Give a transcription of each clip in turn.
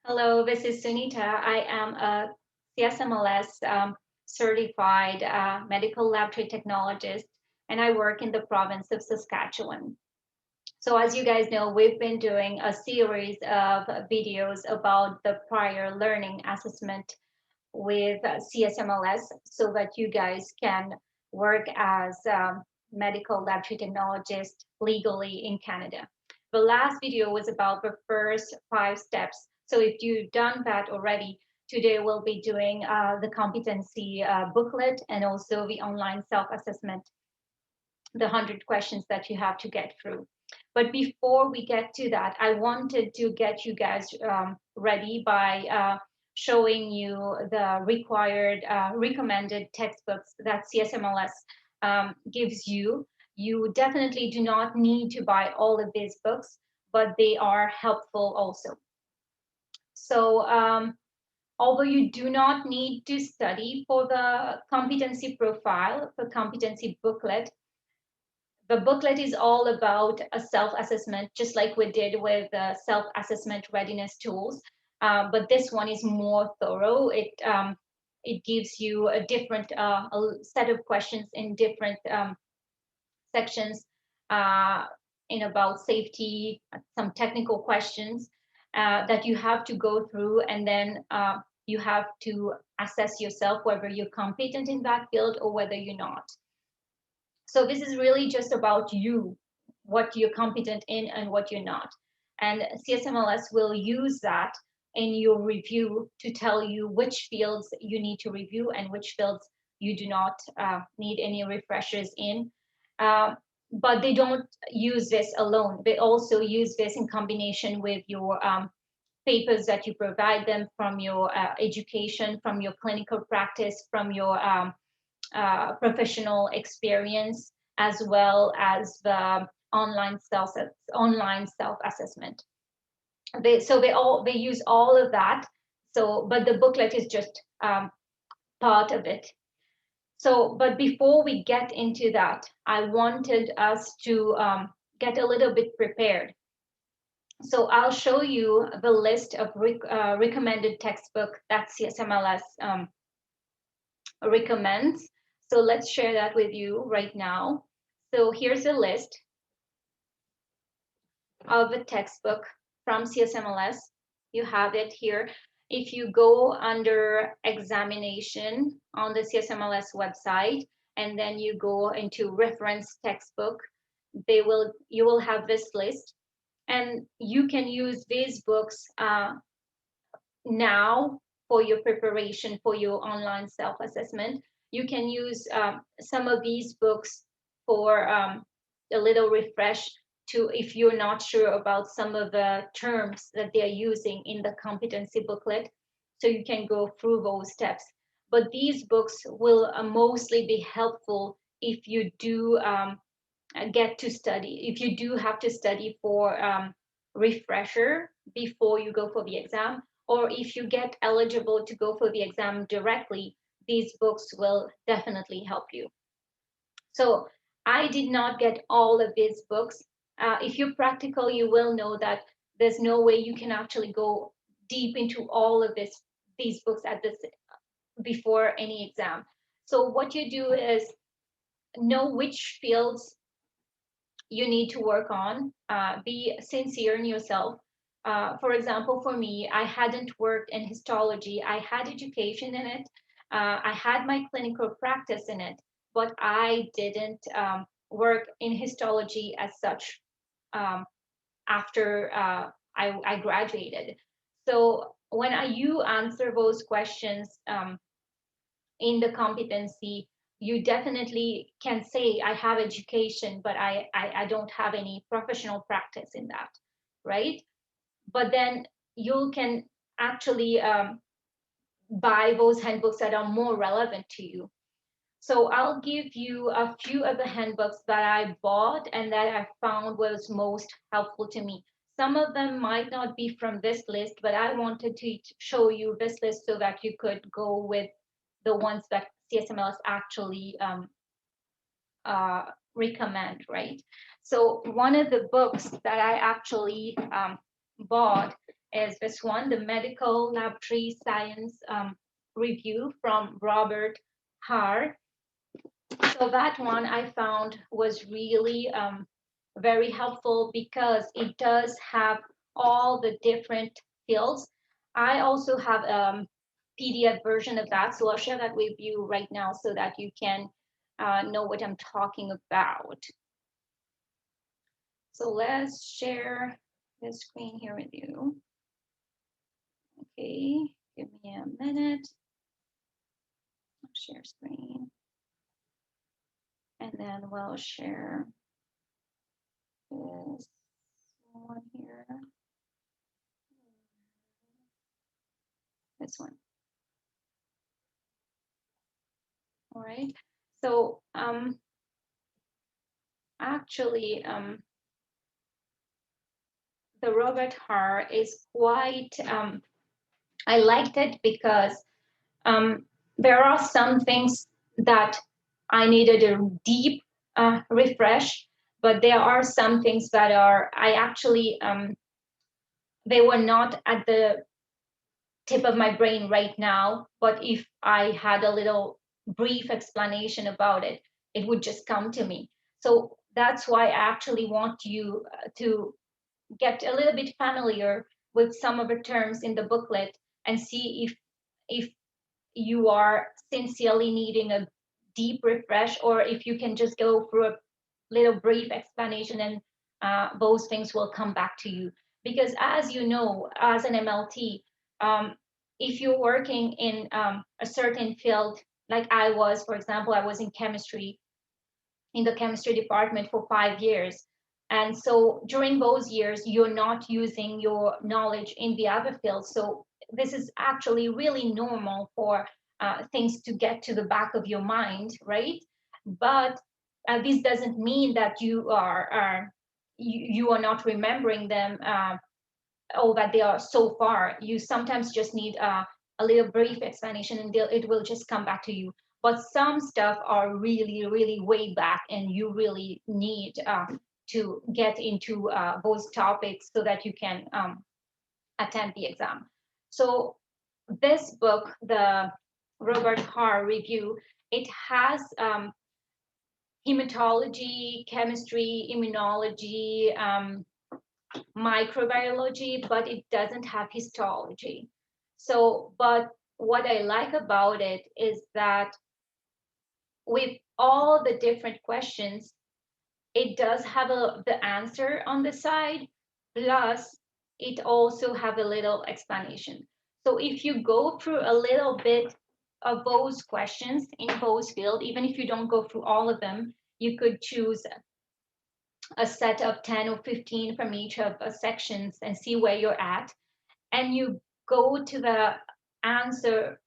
Hello, this is Sunita. I am a CSMLS certified medical laboratory technologist, and I work in the province of Saskatchewan. So as you guys know, we've been doing a series of videos about the prior learning assessment with CSMLS so that you guys can work as medical laboratory technologist legally in Canada. The last video was about the first 5 steps. So if you've done that already, today we'll be doing the competency booklet and also the online self-assessment, the 100 questions that you have to get through. But before we get to that, I wanted to get you guys ready by showing you the required recommended textbooks that CSMLS gives you. You definitely do not need to buy all of these books, but they are helpful also. So although you do not need to study for the competency profile, the competency booklet, the booklet is all about a self-assessment, just like we did with the self-assessment readiness tools. But this one is more thorough. It gives you a different a set of questions in different sections in about safety, some technical questions that you have to go through, and then you have to assess yourself whether you're competent in that field or whether you're not. So this is really just about you, what you're competent in and what you're not. And CSMLS will use that in your review to tell you which fields you need to review and which fields you do not need any refreshers in. But they don't use this alone. They also use this in combination with your papers that you provide them from your education, from your clinical practice, from your professional experience, as well as the online self-assessment. They use all of that. So, but the booklet is just part of it. So, but before we get into that, I wanted us to get a little bit prepared. So I'll show you the list of recommended textbook that CSMLS recommends. So let's share that with you right now. So here's a list of a textbook from CSMLS. You have it here. If you go under examination on the CSMLS website, and then you go into reference textbook, you will have this list. And you can use these books now for your preparation for your online self-assessment. You can use some of these books for a little refresh to, if you're not sure about some of the terms that they're using in the competency booklet, so you can go through those steps. But these books will mostly be helpful if you do get to study, if you do have to study for refresher before you go for the exam, or if you get eligible to go for the exam directly, these books will definitely help you. So I did not get all of these books. If you're practical, you will know that there's no way you can actually go deep into all of these books at this before any exam. So what you do is know which fields you need to work on, be sincere in yourself. For example, for me, I hadn't worked in histology. I had education in it. I had my clinical practice in it, but I didn't work in histology as such after I graduated. So when you answer those questions in the competency, you definitely can say, I have education, but I don't have any professional practice in that, right? But then you can actually buy those handbooks that are more relevant to you. So I'll give you a few of the handbooks that I bought and that I found was most helpful to me. Some of them might not be from this list, but I wanted to show you this list so that you could go with the ones that CSMLS actually recommend, right? So one of the books that I actually bought is this one, the Medical Laboratory Science Review from Robert Carr. So that one I found was really very helpful because it does have all the different fields. I also have a PDF version of that, so I'll share that with you right now so that you can know what I'm talking about. So let's share the screen here with you. Okay, give me a minute. I'll share screen. And then we'll share this one here. This one. All right. So actually, the Robert Carr is quite, I liked it because there are some things that I needed a deep refresh, but there are some things that are, I actually, they were not at the tip of my brain right now, but if I had a little brief explanation about it, it would just come to me. So that's why I actually want you to get a little bit familiar with some of the terms in the booklet and see if you are sincerely needing a deep refresh, or if you can just go through a little brief explanation and those things will come back to you. Because as you know, as an MLT, if you're working in a certain field, like I was, for example, I was in chemistry, in the chemistry department for 5 years. And so during those years, you're not using your knowledge in the other fields. So this is actually really normal for things to get to the back of your mind, right? But this doesn't mean that you are not remembering them, or that they are so far. You sometimes just need a little brief explanation and it will just come back to you. But some stuff are really, really way back, and you really need to get into those topics so that you can attend the exam. So this book, the Robert Carr Review, it has hematology, chemistry, immunology, microbiology, but it doesn't have histology. So, but what I like about it is that with all the different questions, it does have the answer on the side, plus it also have a little explanation. So if you go through a little bit of those questions in those field, even if you don't go through all of them, you could choose a set of 10 or 15 from each of the sections and see where you're at. And you go to the answer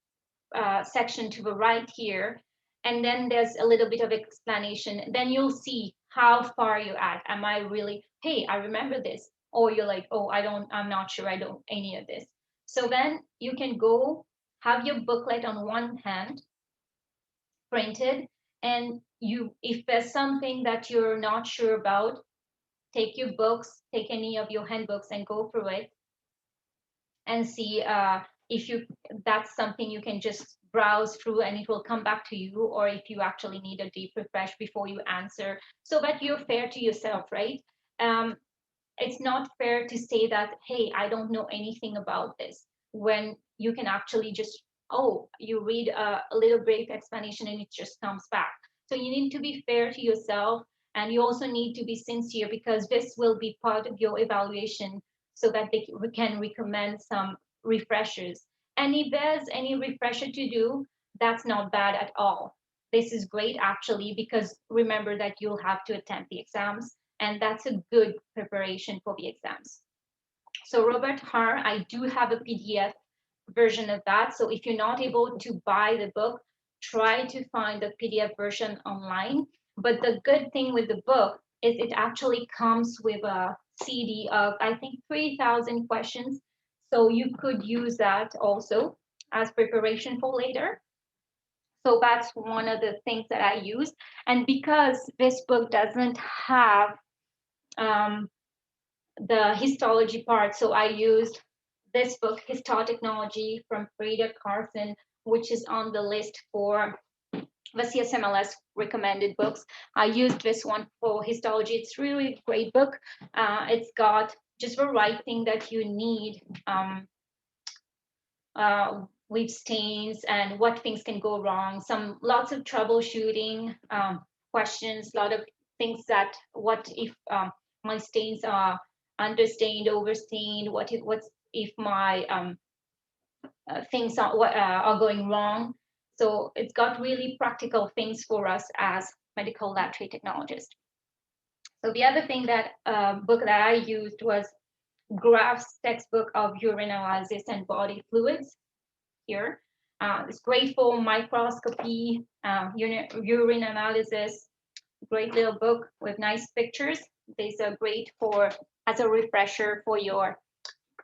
section to the right here, and then there's a little bit of explanation. Then you'll see how far you're at. Am I really, hey, I remember this? Or you're like, oh, I'm not sure I don't any of this. So then you can go have your booklet on one hand printed, and if there's something that you're not sure about, take your books, take any of your handbooks and go through it and see if that's something you can just browse through and it will come back to you, or if you actually need a deep refresh before you answer, so that you're fair to yourself, right? It's not fair to say that, hey, I don't know anything about this, when you can actually just, oh, you read a little brief explanation and it just comes back. So you need to be fair to yourself, and you also need to be sincere, because this will be part of your evaluation, so that we can recommend some refreshers. And if there's any refresher to do, that's not bad at all. This is great actually, because remember that you'll have to attempt the exams, and that's a good preparation for the exams. So Robert Carr, I do have a PDF version of that. So if you're not able to buy the book, try to find the PDF version online. But the good thing with the book is it actually comes with a CD of, I think, 3,000 questions. So you could use that also as preparation for later. So that's one of the things that I use. And because this book doesn't have the histology part, so I used this book, Histotechnology from Frida Carson, which is on the list for the CSMLS recommended books. I used this one for histology. It's really a great book. It's got just the right thing that you need with stains and what things can go wrong. Lots of troubleshooting questions, a lot of things that what if my stains are understained, overstained? What's if my things are going wrong? So it's got really practical things for us as medical laboratory technologists. So the other thing that book that I used was Graf's textbook of urine analysis and body fluids here. It's great for microscopy, urine analysis, great little book with nice pictures. These are great for as a refresher for your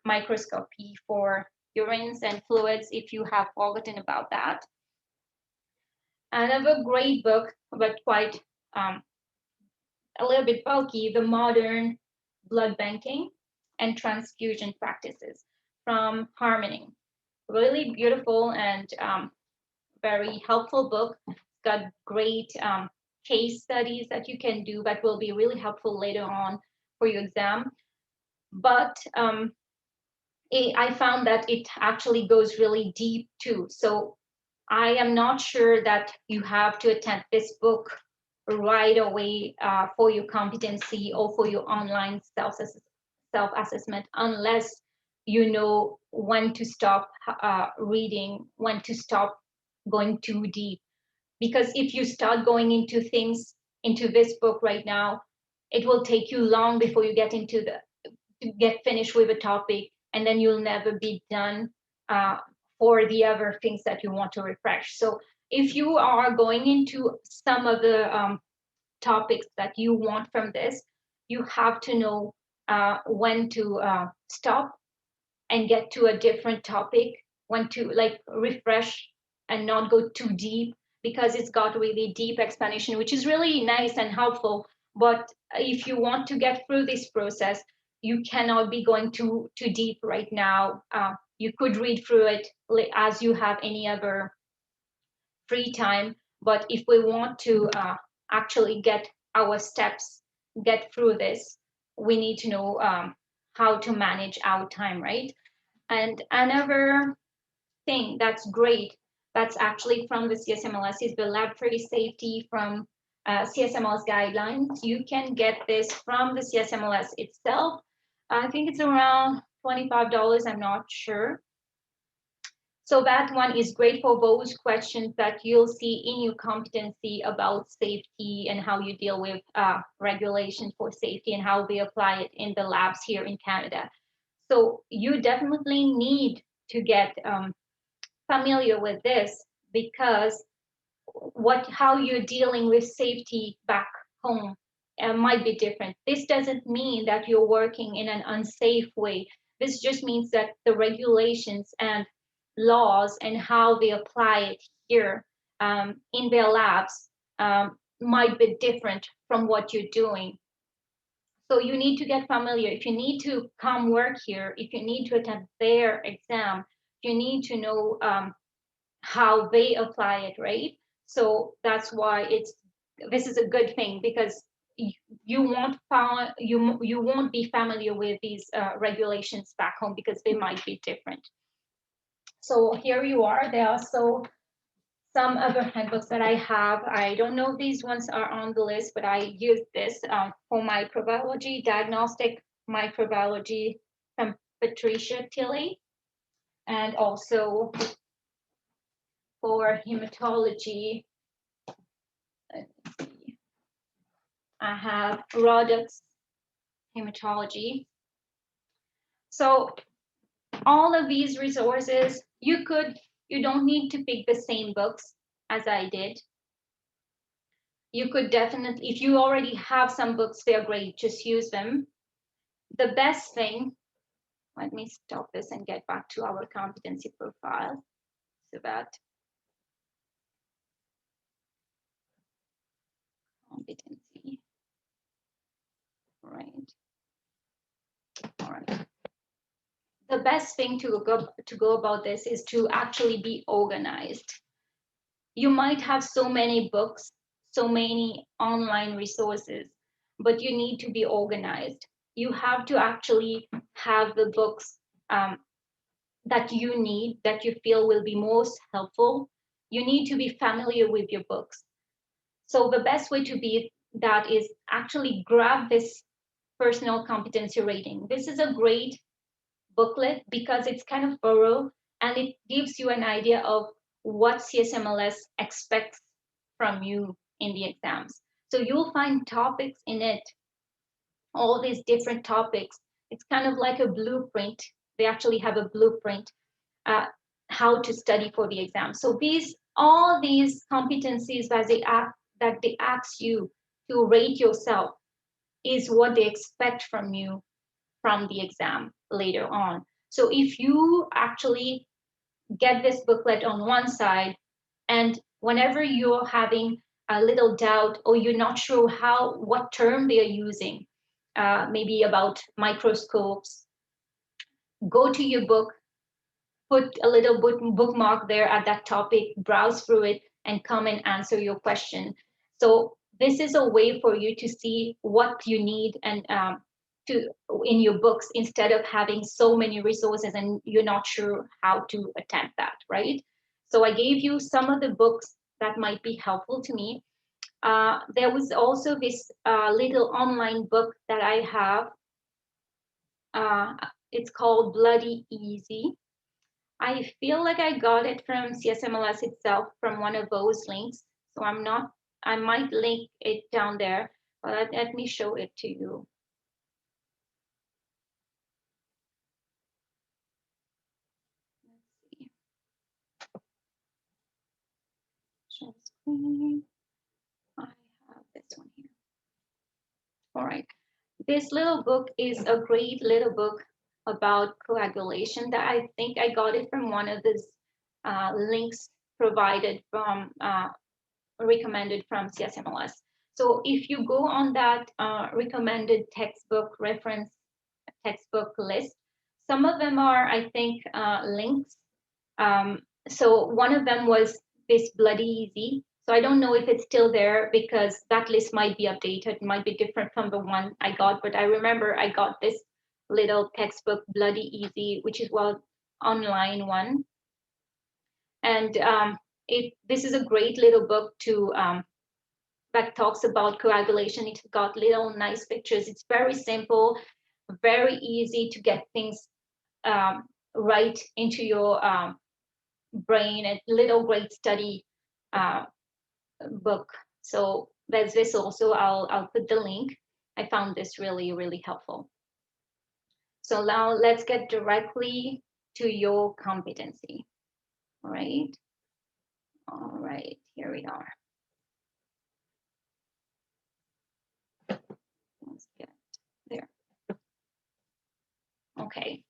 microscopy for urines and fluids if you have forgotten about that. Another great book, but quite a little bit bulky, The Modern Blood Banking and Transfusion Practices from Harmony. Really beautiful and very helpful book. It's got great case studies that you can do that will be really helpful later on for your exam. But I found that it actually goes really deep too. So I am not sure that you have to attend this book right away for your competency or for your online self-assessment unless you know when to stop reading, when to stop going too deep. Because if you start going into things into this book right now, it will take you long before you get into to get finished with a topic, and then you'll never be done for the other things that you want to refresh. So if you are going into some of the topics that you want from this, you have to know when to stop and get to a different topic, when to like refresh and not go too deep, because it's got really deep explanation, which is really nice and helpful. But if you want to get through this process, you cannot be going too deep right now. You could read through it as you have any other free time. But if we want to actually get our steps, get through this, we need to know how to manage our time, right? And another thing that's great, that's actually from the CSMLS, is the laboratory safety from CSMLS guidelines. You can get this from the CSMLS itself. I think it's around $25, I'm not sure. So that one is great for those questions that you'll see in your competency about safety and how you deal with regulations for safety and how we apply it in the labs here in Canada. So you definitely need to get familiar with this, because how you're dealing with safety back home might be different. This doesn't mean that you're working in an unsafe way. This just means that the regulations and laws and how they apply it here in their labs might be different from what you're doing. So you need to get familiar. If you need to come work here, if you need to attend their exam, you need to know how they apply it, right? So that's why this is a good thing, because you won't be familiar with these regulations back home because they might be different. So here you are. There are some other handbooks that I have. I don't know if these ones are on the list, but I used this for microbiology, diagnostic microbiology from Patricia Tilley, and also for hematology. Let's see. I have Roddick's hematology. So all of these resources, you don't need to pick the same books as I did. You could definitely, if you already have some books, they're great, just use them. The best thing, let me stop this and get back to our competency profile. So that competency, right? All right. the best thing to go about this is to actually be organized. You might have so many books, so many online resources, but you need to be organized. You have to actually have the books that you need, that you feel will be most helpful. You need to be familiar with your books. So the best way to be that is actually grab this personal competency rating. This is a great booklet because it's kind of thorough and it gives you an idea of what CSMLS expects from you in the exams. So you'll find topics in it, all these different topics. It's kind of like a blueprint. They actually have a blueprint uh, how to study for the exam. So all these competencies that they ask you to rate yourself is what they expect from you from the exam later on. So if you actually get this booklet on one side, and whenever you're having a little doubt or you're not sure what term they are using, maybe about microscopes, go to your book, put a little bookmark there at that topic, browse through it, and come and answer your question. So this is a way for you to see what you need and to in your books instead of having so many resources and you're not sure how to attempt that, right? So I gave you some of the books that might be helpful to me. There was also this little online book that I have. It's called Bloody Easy. I feel like I got it from CSMLS itself from one of those links. So I might link it down there, but let me show it to you. Let's see. Share screen. I have this one here. All right. This little book is a great little book about coagulation that I think I got it from one of these links provided from recommended from CSMLS. So if you go on that recommended textbook reference textbook list, some of them are, I think, links. So one of them was this Bloody Easy. So I don't know if it's still there because that list might be updated, might be different from the one I got, but I remember I got this little textbook Bloody Easy, which is online one. And this is a great little book to that talks about coagulation. It's got little nice pictures. It's very simple, very easy to get things right into your brain. A little great study book. So there's this also. I'll put the link. I found this really helpful. So now let's get directly to your competency. All right. All right. Here we are. Let's get there. Okay.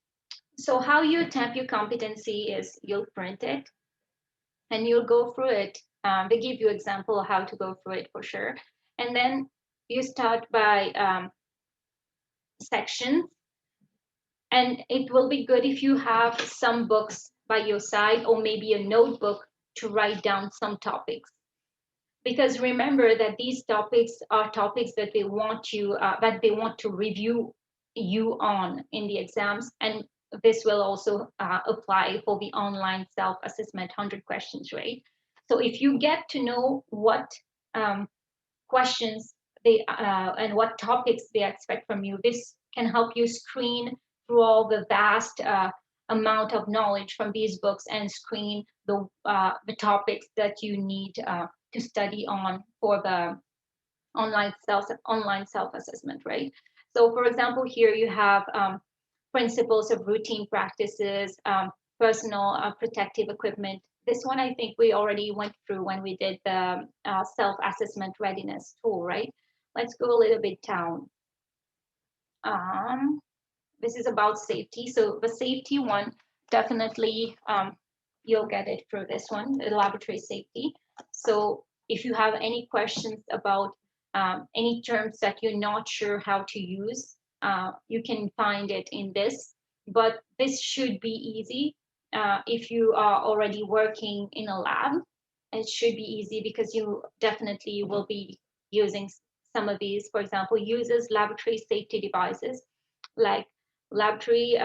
So how you attempt your competency is you'll print it and you'll go through it. They give you example of how to go through it for sure. And then you start by sections. And it will be good if you have some books by your side or maybe a notebook to write down some topics. Because remember that these topics are topics that they want to review you on in the exams, and this will also apply for the online self-assessment 100 questions, right? So if you get to know what questions they and what topics they expect from you, this can help you screen through all the vast amount of knowledge from these books and screen the topics that you need to study on for the online self-assessment, right? So for example, here you have principles of routine practices, personal protective equipment. This one I think we already went through when we did the self-assessment readiness tool, right? Let's go a little bit down. This is about safety. So the safety one, definitely you'll get it through this one, the laboratory safety. So if you have any questions about any terms that you're not sure how to use, you can find it in this. but this should be easy. If you are already working in a lab, it should be easy because you definitely will be using some of these. For example, uses laboratory safety devices like laboratory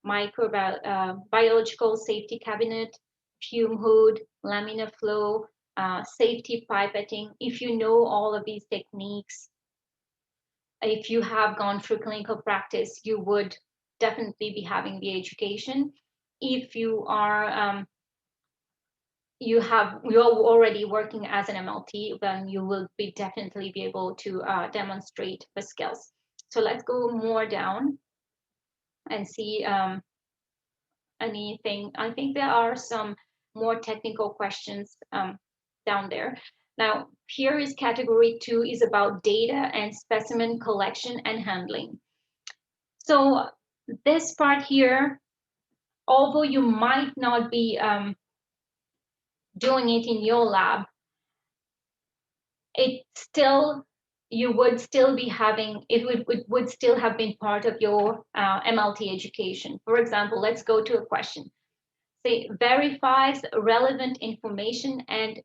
microbiological safety cabinet, fume hood, laminar flow, safety pipetting. If you know all of these techniques, if you have gone through clinical practice, you would definitely be having the education. If you are you're already working as an MLT, then you will be definitely be able to demonstrate the skills. So let's go more down and see anything. I think there are some more technical questions down there. Now, here is category 2 is about data and specimen collection and handling. So this part here, although you might not be doing it in your lab, it still, you would still be having, it would still have been part of your MLT education. For example, let's go to a question. Say, verifies relevant information and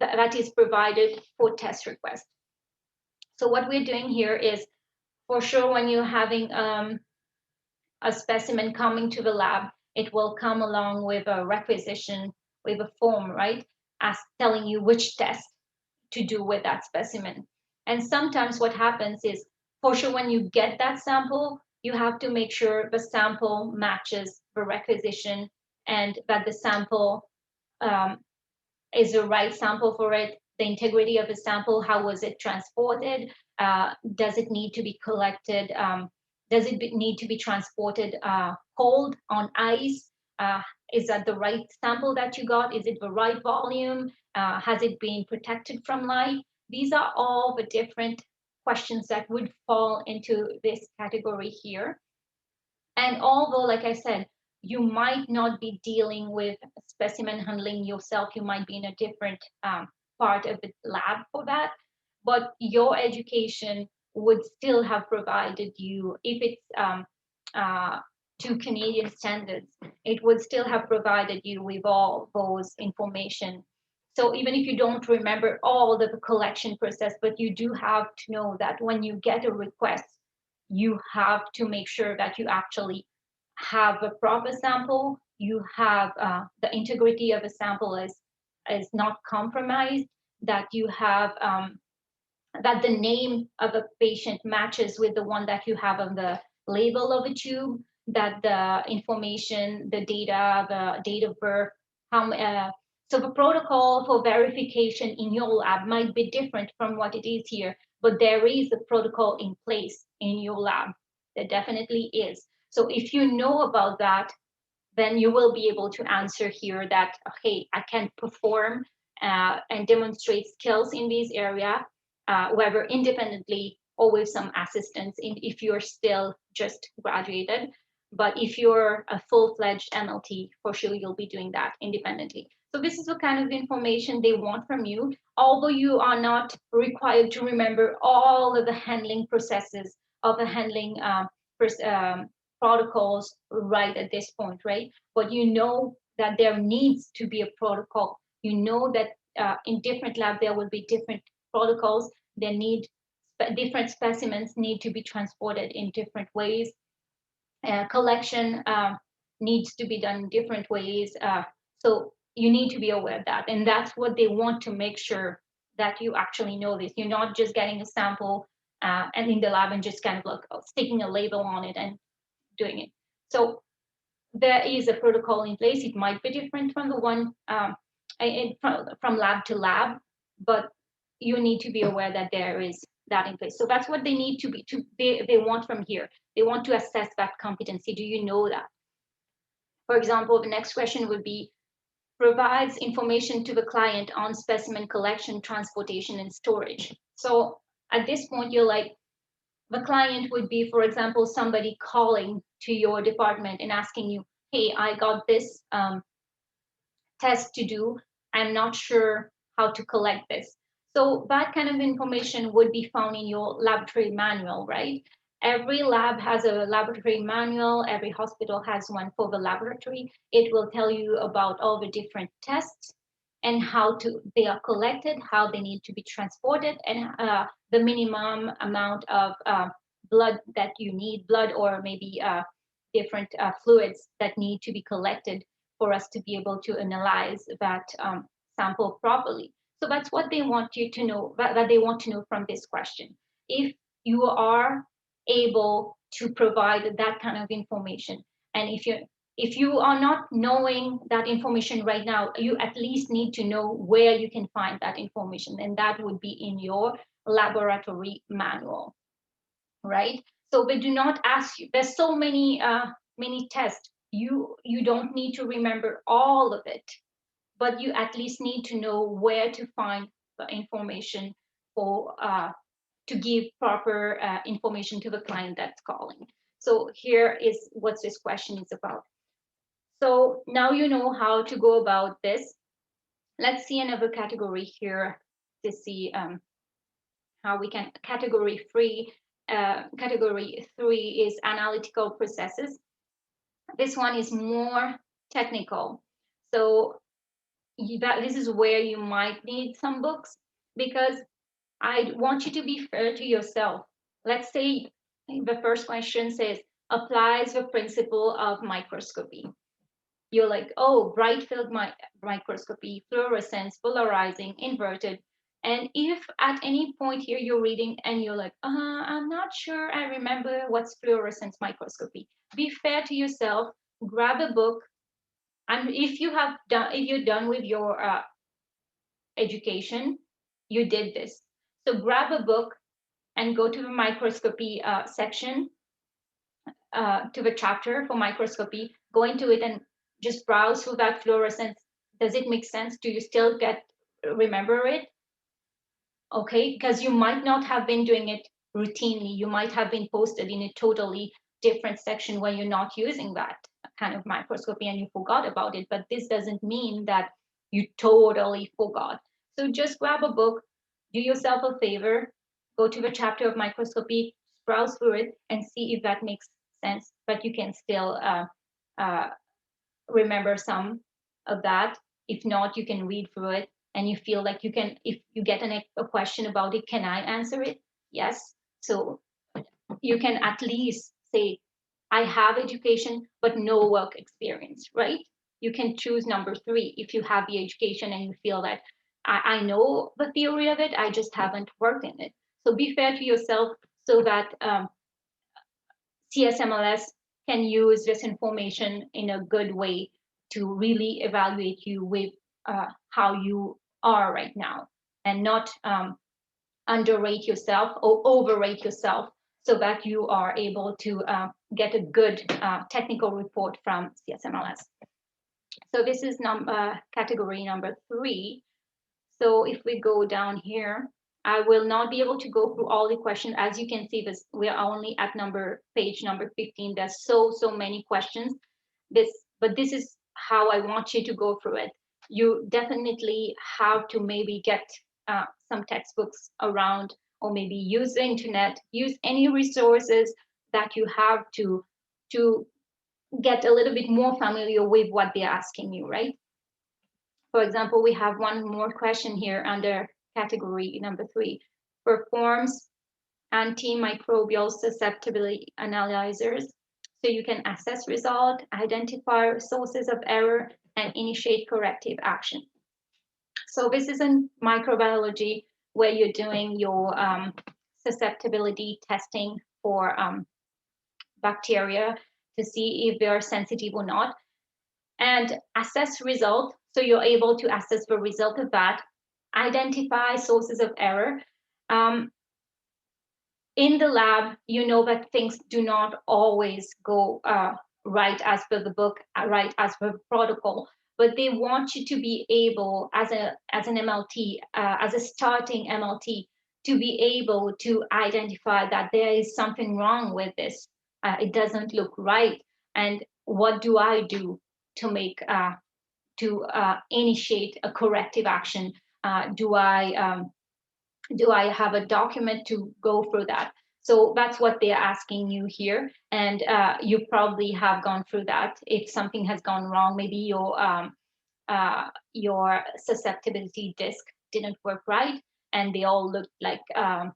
that is provided for test request. So what we're doing here is, for sure, when you're having a specimen coming to the lab, it will come along with a requisition, with a form, right? As telling you which test to do with that specimen. And sometimes what happens is, for sure, when you get that sample, you have to make sure the sample matches the requisition and that the sample is the right sample for it, the integrity of the sample, how was it transported, does it need to be collected, does it need to be transported cold on ice, is that the right sample that you got, is it the right volume, has it been protected from light? These are all the different questions that would fall into this category here. And although, like I said, you might not be dealing with specimen handling yourself, you might be in a different part of the lab for that, but your education would still have provided you, if it's to Canadian standards, it would still have provided you with all those information. So even if you don't remember all the collection process, but you do have to know that when you get a request, you have to make sure that you actually have a proper sample, you have the integrity of a sample is not compromised, that you have that the name of a patient matches with the one that you have on the label of a tube, that the information, the data, the date of birth, so the protocol for verification in your lab might be different from what it is here, but there is a protocol in place in your lab. There definitely is. So if you know about that, then you will be able to answer here that, okay, I can perform and demonstrate skills in this area, whether independently or with some assistance if you're still just graduated. But if you're a full-fledged MLT, for sure you'll be doing that independently. So this is the kind of information they want from you, although you are not required to remember all of the handling processes of the handling protocols right at this point, right? But you know that there needs to be a protocol. You know that in different labs there will be different protocols. They need different specimens need to be transported in different ways. Collection needs to be done in different ways. So you need to be aware of that, and that's what they want to make sure that you actually know this. You're not just getting a sample and in the lab and just kind of like sticking a label on it and doing it. So there is a protocol in place. It might be different from the one from lab to lab, but you need to be aware that there is that in place. So that's what they need to be, they want from here. They want to assess that competency. Do you know that? For example, the next question would be, provides information to the client on specimen collection, transportation, and storage. So at this point, you're like, the client would be, for example, somebody calling to your department and asking you, hey, I got this test to do. I'm not sure how to collect this. So that kind of information would be found in your laboratory manual, right? Every lab has a laboratory manual. Every hospital has one for the laboratory. It will tell you about all the different tests and how they are collected, how they need to be transported, and the minimum amount of blood that you need, blood or maybe different fluids that need to be collected for us to be able to analyze that sample properly. So that's what they want you to know, that they want to know from this question. If you are able to provide that kind of information, and if you are not knowing that information right now, you at least need to know where you can find that information, and that would be in your laboratory manual, right? So they do not ask you. There's so many tests. You don't need to remember all of it, but you at least need to know where to find the information for to give proper information to the client that's calling. So here is what this question is about. So now you know how to go about this. Let's see another category here to see how we can. Category three is analytical processes. This one is more technical. So this is where you might need some books, because I want you to be fair to yourself. Let's say the first question says, applies the principle of microscopy. You're like, oh, bright field microscopy, fluorescence, polarizing, inverted. And if at any point here you're reading and you're like, I'm not sure I remember what's fluorescence microscopy, be fair to yourself, grab a book. And if you're done with your education, you did this. So grab a book and go to the microscopy section, to the chapter for microscopy, go into it and just browse through that fluorescence. Does it make sense? Do you still remember it? Okay, because you might not have been doing it routinely. You might have been posted in a totally different section when you're not using that kind of microscopy and you forgot about it. But this doesn't mean that you totally forgot. So just grab a book, do yourself a favor, go to the chapter of microscopy, browse through it, and see if that makes sense. But you can still remember some of that. If not, you can read through it and you feel like you can, if you get a question about it, can I answer it? Yes. So you can at least say, I have education, but no work experience, right? You can choose number 3 if you have the education and you feel that I know the theory of it, I just haven't worked in it. So be fair to yourself so that CSMLS can use this information in a good way to really evaluate you with how you are right now, and not underrate yourself or overrate yourself, so that you are able to get a good technical report from CSMLS. So this is category number 3. So if we go down here, I will not be able to go through all the questions. As you can see, we are only at page number 15. There's so many questions. But this is how I want you to go through it. You definitely have to maybe get some textbooks around, or maybe use the internet, use any resources that you have to get a little bit more familiar with what they're asking you, right? For example, we have one more question here under category number 3. Performs antimicrobial susceptibility analyzers. So you can assess result, identify sources of error, and initiate corrective action. So this is in microbiology, where you're doing your susceptibility testing for bacteria to see if they're sensitive or not, and assess result. So you're able to assess the result of that, identify sources of error. In the lab, you know that things do not always go right as per the book, right as per the protocol, but they want you to be able, as an MLT, as a starting MLT, to be able to identify that there is something wrong with this. It doesn't look right, and what do I do to make to initiate a corrective action? Do I have a document to go through that? So that's what they're asking you here. And you probably have gone through that. If something has gone wrong, maybe your susceptibility disk didn't work right, and they all looked like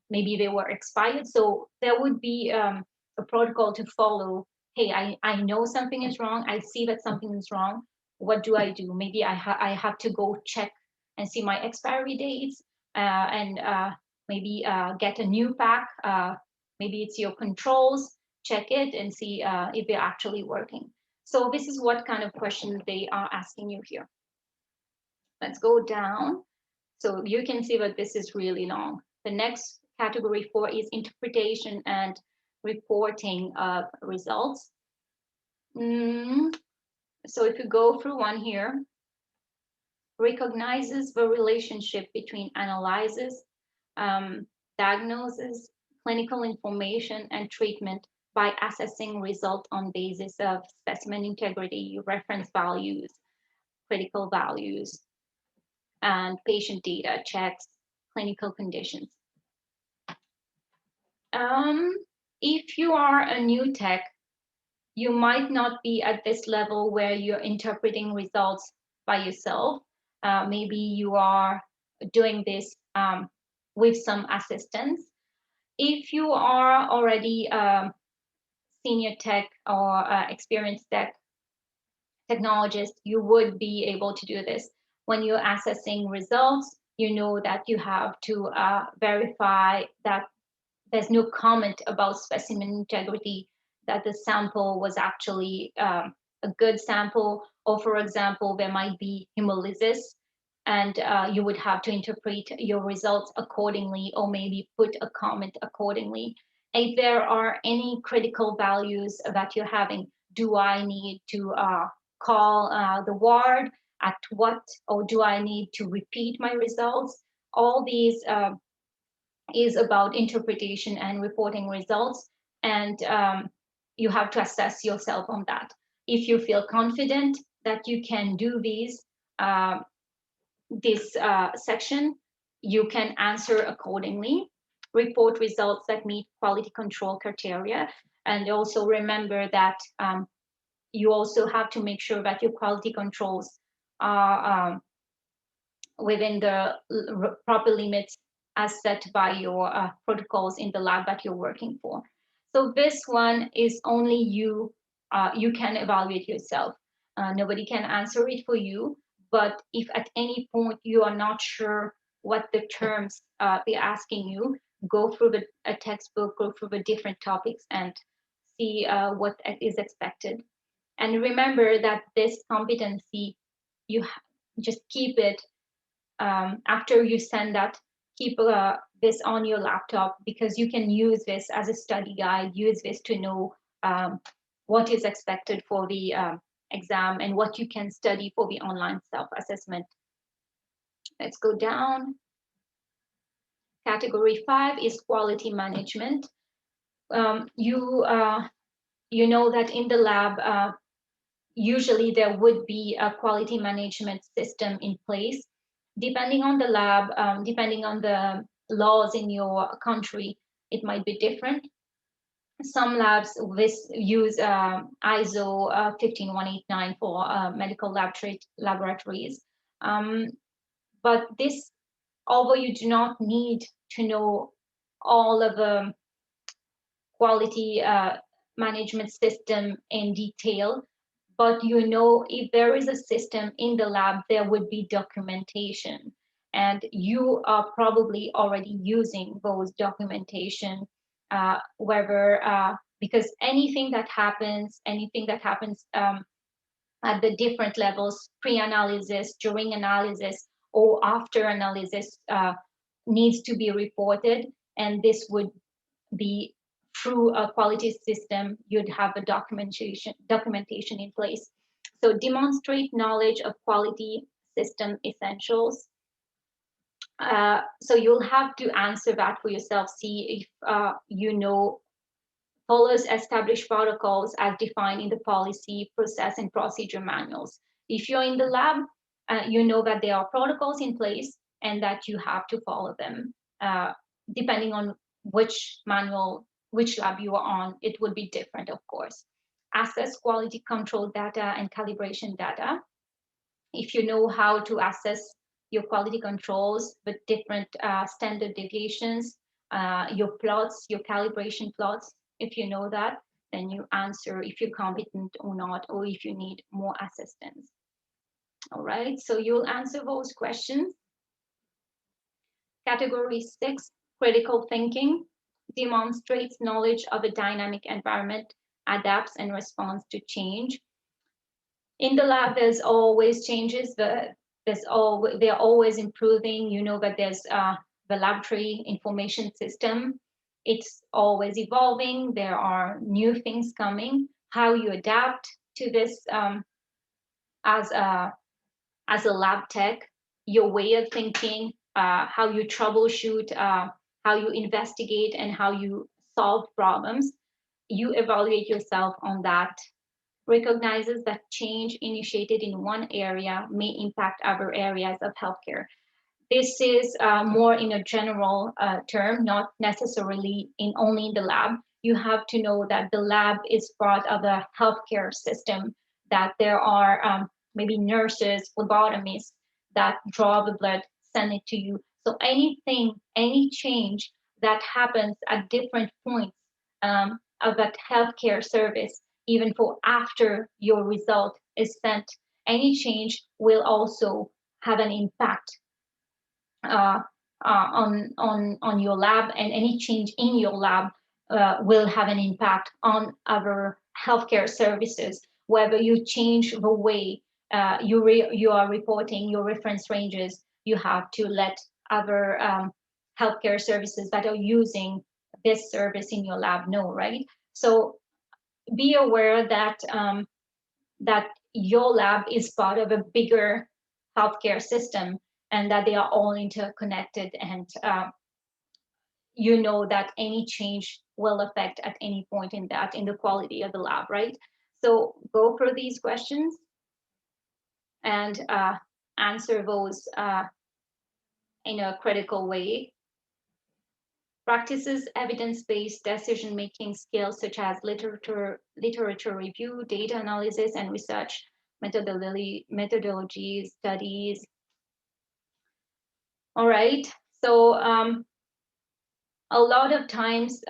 maybe they were expired. So there would be a protocol to follow. Hey, I know something is wrong. I see that something is wrong. What do I do? Maybe I have to go check and see my expiry dates, and maybe get a new pack. Maybe it's your controls, check it and see if they're actually working. So this is what kind of questions they are asking you here. Let's go down. So you can see that this is really long. The next category 4 is interpretation and reporting of results. So if you go through one here, recognizes the relationship between analysis, diagnosis, clinical information, and treatment by assessing results on basis of specimen integrity, reference values, critical values, and patient data checks, clinical conditions. If you are a new tech, you might not be at this level where you're interpreting results by yourself. Maybe you are doing this with some assistance. If you are already senior tech or experienced technologist, you would be able to do this. When you're assessing results, you know that you have to verify that there's no comment about specimen integrity, that the sample was actually a good sample, or for example, there might be hemolysis, and you would have to interpret your results accordingly, or maybe put a comment accordingly. If there are any critical values that you're having, do I need to call the ward at what, or do I need to repeat my results? All these is about interpretation and reporting results, and you have to assess yourself on that. If you feel confident that you can do this section, you can answer accordingly. Report results that meet quality control criteria, and also remember that you also have to make sure that your quality controls are within the proper limits as set by your protocols in the lab that you're working for. So this one is only you can evaluate yourself. Nobody can answer it for you, but if at any point you are not sure what the terms they're asking you, go through a textbook, go through the different topics and see what is expected. And remember that this competency, you just keep it after you send that, keep this on your laptop, because you can use this as a study guide, use this to know what is expected for the exam and what you can study for the online self-assessment. Let's go down. Category 5 is quality management. You know that in the lab, usually there would be a quality management system in place. Depending on the lab, depending on the laws in your country, it might be different. Some labs use ISO 15189 for medical laboratories. But this, although you do not need to know all of the quality management system in detail, but you know if there is a system in the lab, there would be documentation, and you are probably already using those documentation, because anything that happens at the different levels, pre-analysis, during analysis, or after analysis, needs to be reported, and this would be through a quality system. You'd have a documentation in place. So demonstrate knowledge of quality system essentials. So you'll have to answer that for yourself. See if you know, follows established protocols as defined in the policy, process, and procedure manuals. If you're in the lab, you know that there are protocols in place and that you have to follow them, depending on which manual which lab you are on, it will be different, of course. Assess quality control data and calibration data. If you know how to assess your quality controls with different standard deviations, your plots, your calibration plots, if you know that, then you answer if you're competent or not, or if you need more assistance. All right, so you'll answer those questions. Category 6, critical thinking, demonstrates knowledge of a dynamic environment, adapts and responds to change. In the lab, there's always changes. They're always improving. You know that there's the laboratory information system. It's always evolving. There are new things coming. How you adapt to this as a lab tech, your way of thinking, how you troubleshoot, how you investigate, and how you solve problems. You evaluate yourself on that. Recognizes that change initiated in one area may impact other areas of healthcare. This is more in a general term, not necessarily only in the lab. You have to know that the lab is part of the healthcare system, that there are maybe nurses, phlebotomists that draw the blood, send it to you. So anything, any change that happens at different points of that healthcare service, even for after your result is sent, any change will also have an impact on your lab, and any change in your lab will have an impact on other healthcare services. Whether you change the way you are reporting your reference ranges, you have to let other healthcare services that are using this service in your lab know, right? So be aware that that your lab is part of a bigger healthcare system, and that they are all interconnected, and you know that any change will affect at any point in the quality of the lab, right? So go for these questions and answer those in a critical way. Practices evidence-based decision-making skills such as literature review, data analysis, and research methodologies, studies. All right, so a lot of times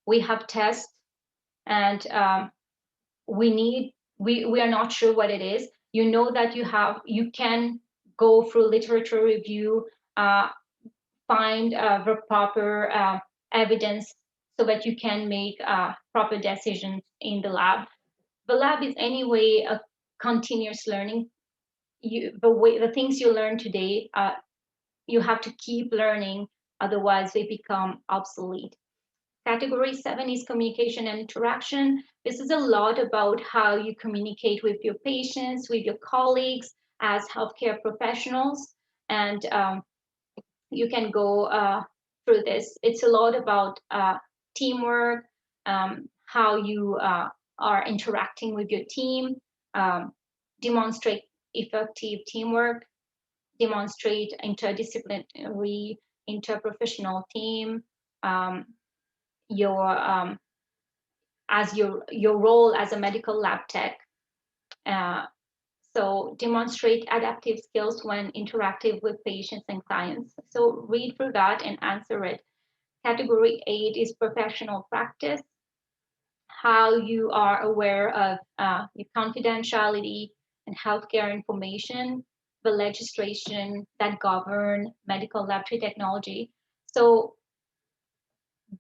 we have tests, and we are not sure what it is. You know that you can go through literature review, find the proper evidence so that you can make proper decisions in the lab. The lab is anyway a continuous learning. The things you learn today, you have to keep learning, otherwise they become obsolete. Category 7 is communication and interaction. This is a lot about how you communicate with your patients, with your colleagues as healthcare professionals, and you can go through this. It's a lot about teamwork, how you are interacting with your team, demonstrate effective teamwork, demonstrate interdisciplinary, interprofessional team, your role as a medical lab tech. So demonstrate adaptive skills when interactive with patients and clients. So read through that and answer it. Category 8 is professional practice, how you are aware of your confidentiality and healthcare information, the legislation that govern medical laboratory technology. So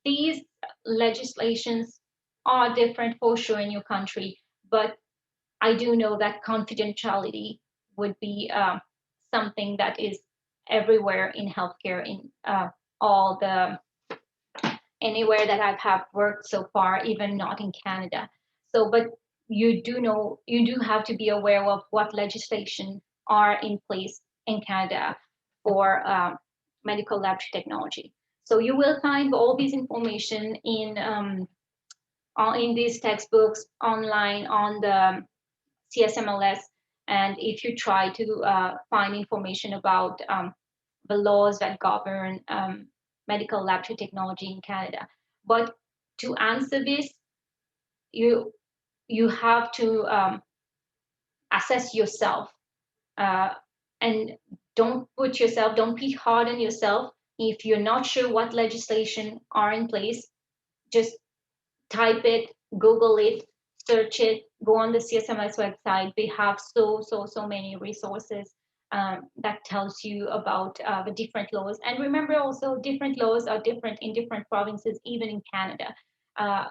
these legislations are different for sure in your country, but I do know that confidentiality would be something that is everywhere in healthcare, in anywhere that I have worked so far, even not in Canada. So, but you do have to be aware of what legislation are in place in Canada for medical laboratory technology. So you will find all this information in these textbooks online on the CSMLS. And if you try to find information about the laws that govern medical laboratory technology in Canada, But to answer this, you have to assess yourself, and don't be hard on yourself. If you're not sure what legislation are in place, just type it, Google it, search it, go on the CSMLS website. They have so many resources that tells you about the different laws. And remember also, different laws are different in different provinces, even in Canada.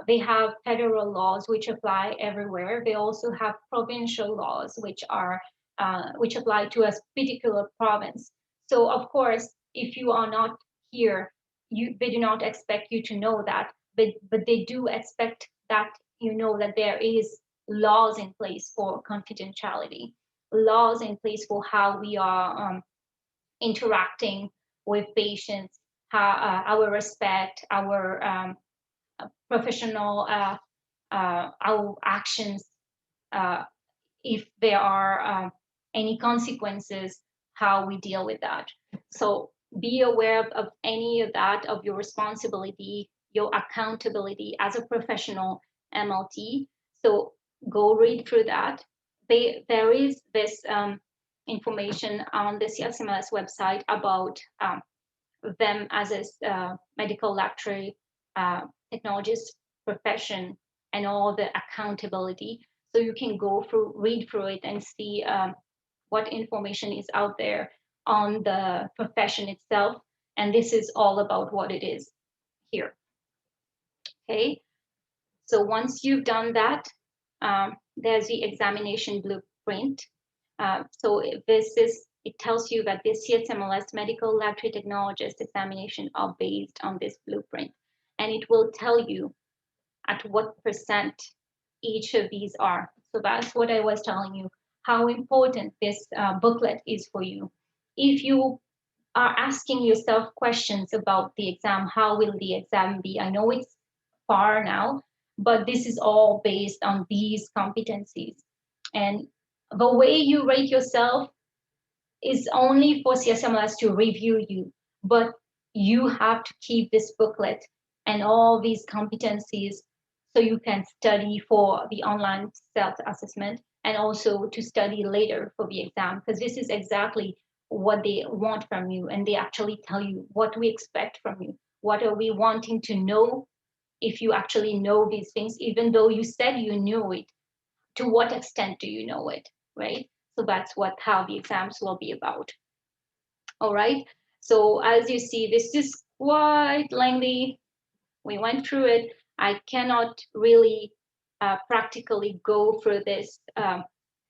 They have federal laws which apply everywhere. They also have provincial laws which apply to a particular province. So of course, if you are not here, they do not expect you to know that, but they do expect that you know that there is laws in place for confidentiality, laws in place for how we are interacting with patients, how our respect, our professional, our actions, if there are any consequences, how we deal with that. So be aware of any of that, of your responsibility, your accountability as a professional MLT. So go read through that. There is this information on the CSMLS website about them as a medical laboratory technologist profession and all the accountability. So you can read through it and see what information is out there on the profession itself. And this is all about what it is here. Okay. So once you've done that, there's the examination blueprint. So it tells you that this CSMLS medical laboratory technologist examination are based on this blueprint. And it will tell you at what percent each of these are. So that's what I was telling you, how important this booklet is for you. If you are asking yourself questions about the exam, how will the exam be? I know it's far now, but this is all based on these competencies. And the way you rate yourself is only for CSMLS to review you, but you have to keep this booklet and all these competencies so you can study for the online self-assessment and also to study later for the exam, because this is exactly what they want from you, and they actually tell you what we expect from you. What are we wanting to know? If you actually know these things, even though you said you knew it, to what extent do you know it, right? So that's how the exams will be about. All right. So as you see, this is quite lengthy. We went through it. I cannot really practically go through this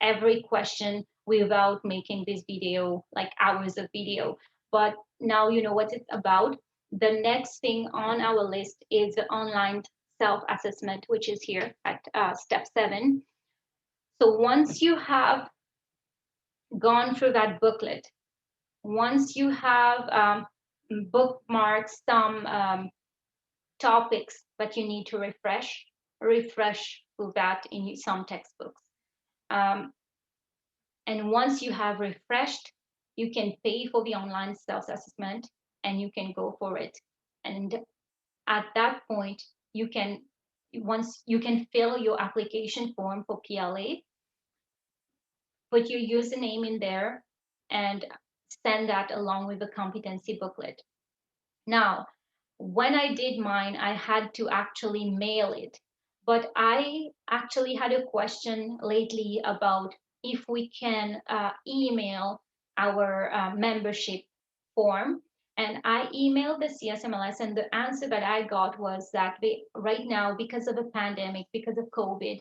every question without making this video, like hours of video. But now you know what it's about. The next thing on our list is the online self-assessment, which is here at step 7. So once you have gone through that booklet, once you have bookmarked some topics that you need to refresh with that in some textbooks. And once you have refreshed, you can pay for the online self-assessment and you can go for it. And at that point, you can fill your application form for PLA, put your username in there, and send that along with the competency booklet. Now, when I did mine, I had to actually mail it. But I actually had a question lately about if we can email our membership form. And I emailed the CSMLS, and the answer that I got was that right now, because of the pandemic, because of COVID,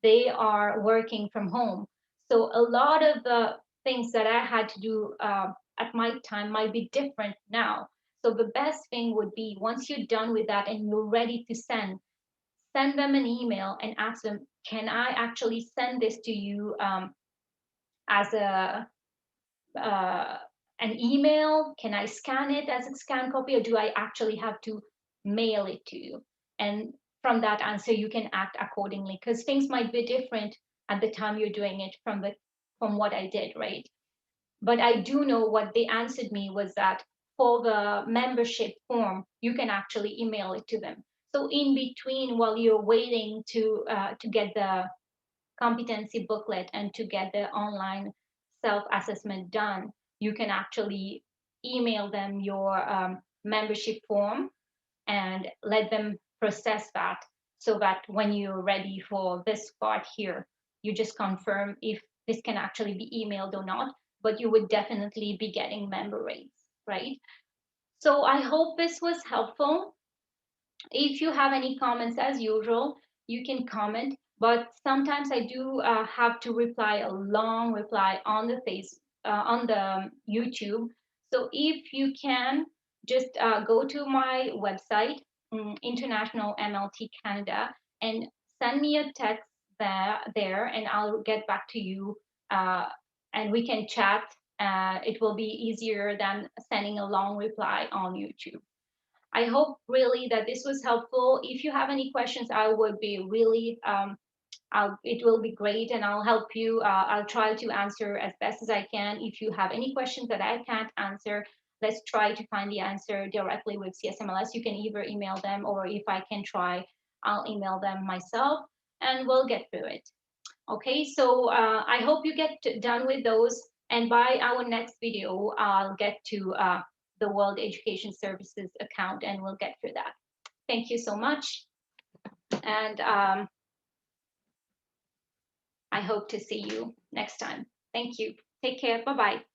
they are working from home. So a lot of the things that I had to do at my time might be different now. So the best thing would be, once you're done with that and you're ready to send them an email and ask them, can I actually send this to you as an email? Can I scan it as a scan copy, or do I actually have to mail it to you? And from that answer, you can act accordingly, because things might be different at the time you're doing it from what I did, right? But I do know what they answered me was that for the membership form, you can actually email it to them. So in between, while you're waiting to get the competency booklet and to get the online self-assessment done, you can actually email them your membership form and let them process that, so that when you're ready for this part here, you just confirm if this can actually be emailed or not, but you would definitely be getting member rates, right? So I hope this was helpful. If you have any comments, as usual, you can comment, but sometimes I do have to reply a long reply on the on the YouTube. So if you can just go to my website, International MLT Canada, and send me a text there, and I'll get back to you, and we can chat. It will be easier than sending a long reply on YouTube. I hope really that this was helpful. If you have any questions, I would be really, it will be great, and I'll help you. I'll try to answer as best as I can. If you have any questions that I can't answer, let's try to find the answer directly with CSMLS. You can either email them, or if I can try, I'll email them myself, and we'll get through it. Okay, so I hope you get done with those. And by our next video, I'll get to the World Education Services account, and we'll get through that. Thank you so much. And I hope to see you next time. Thank you. Take care. Bye-bye.